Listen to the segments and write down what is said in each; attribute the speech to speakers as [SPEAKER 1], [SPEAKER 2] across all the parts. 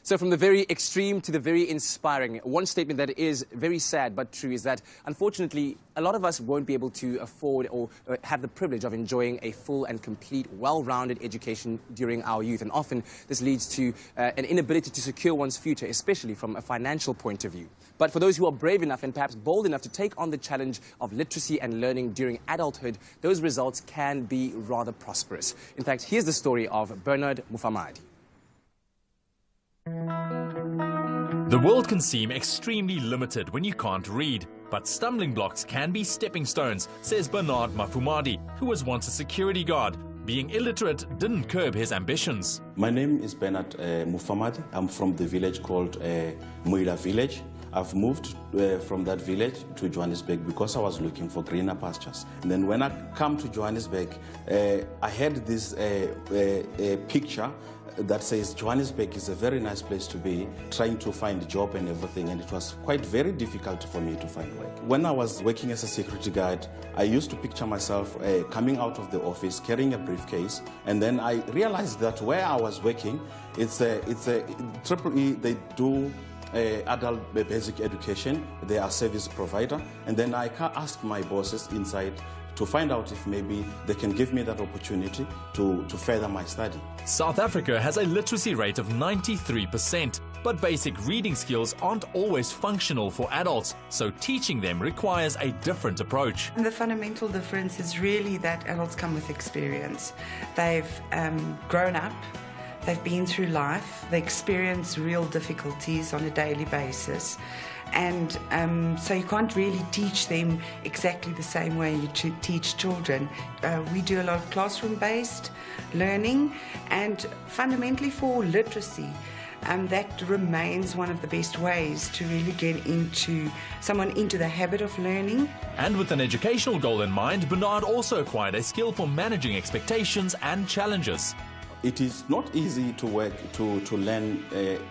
[SPEAKER 1] So from the very extreme to the very inspiring, one statement that is very sad but true is that, unfortunately, a lot of us won't be able to afford or have the privilege of enjoying a full and complete, well-rounded education during our youth. And often this leads to an inability to secure one's future, especially from a financial point of view. But for those who are brave enough and perhaps bold enough to take on the challenge of literacy and learning during adulthood, those results can be rather prosperous. In fact, here's the story of Bernard Mufamadi.
[SPEAKER 2] The world can seem extremely limited when you can't read, but stumbling blocks can be stepping stones, says Bernard Mufamadi, who was once a security guard. Being illiterate didn't curb his ambitions.
[SPEAKER 3] My name is Bernard Mufamadi. I'm from the village called Muila village. I've moved from that village to Johannesburg because I was looking for greener pastures. And then when I come to Johannesburg, I had this picture that says Johannesburg is a very nice place to be, trying to find a job and everything, and it was quite very difficult for me to find work. When I was working as a security guard, I used to picture myself coming out of the office, carrying a briefcase, and then I realized that where I was working, it's a Triple E, they do adult basic education, they are service provider, and then I asked my bosses inside to find out if maybe they can give me that opportunity to further my study.
[SPEAKER 2] South Africa has a literacy rate of 93%, but basic reading skills aren't always functional for adults, so teaching them requires a different approach.
[SPEAKER 4] The fundamental difference is really that adults come with experience. They've grown up, they've been through life, they experience real difficulties on a daily basis. And so you can't really teach them exactly the same way you teach children. We do a lot of classroom-based learning, and fundamentally for literacy, that remains one of the best ways to really get someone into the habit of learning.
[SPEAKER 2] And with an educational goal in mind, Bernard also acquired a skill for managing expectations and challenges.
[SPEAKER 3] It is not easy to work, to learn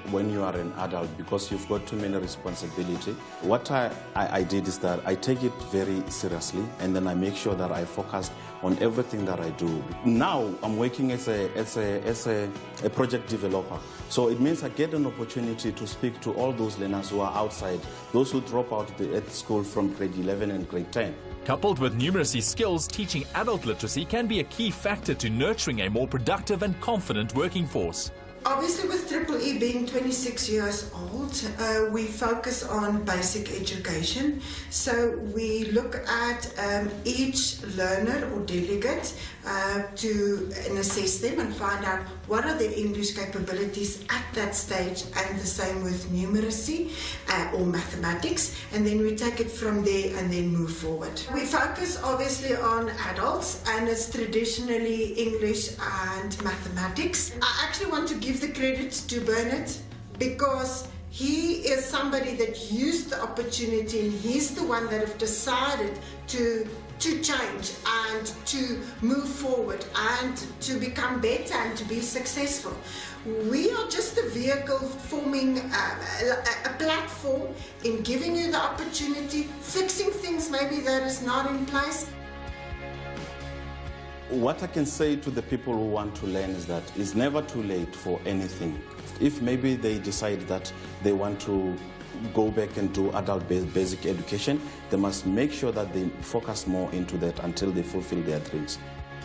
[SPEAKER 3] when you are an adult because you've got too many responsibility. What I did is that I take it very seriously, and then I make sure that I focus on everything that I do. Now I'm working as a project developer. So it means I get an opportunity to speak to all those learners who are outside, those who drop out at school from grade 11 and grade 10.
[SPEAKER 2] Coupled with numeracy skills, teaching adult literacy can be a key factor to nurturing a more productive and confident working force.
[SPEAKER 5] Obviously, with Triple E being 26 years old, we focus on basic education. So we look at each learner or delegate to assess them and find out what are their English capabilities at that stage, and the same with numeracy or mathematics, and then we take it from there and then move forward. We focus obviously on adults, and it's traditionally English and mathematics. I actually want to give the credit to Bernard because he is somebody that used the opportunity, and he's the one that have decided to change and to move forward and to become better and to be successful. We are just a vehicle forming a platform in giving you the opportunity, fixing things maybe that is not in place.
[SPEAKER 3] What I can say to the people who want to learn is that it's never too late for anything. If maybe they decide that they want to go back and do adult basic education, they must make sure that they focus more into that until they fulfill their dreams.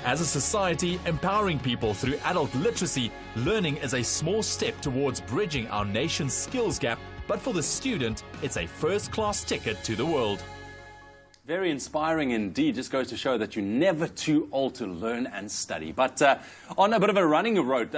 [SPEAKER 2] As a society, empowering people through adult literacy, learning is a small step towards bridging our nation's skills gap, but for the student, it's a first-class ticket to the world.
[SPEAKER 6] Very inspiring indeed. Just goes to show that you're never too old to learn and study. But on a bit of a running note,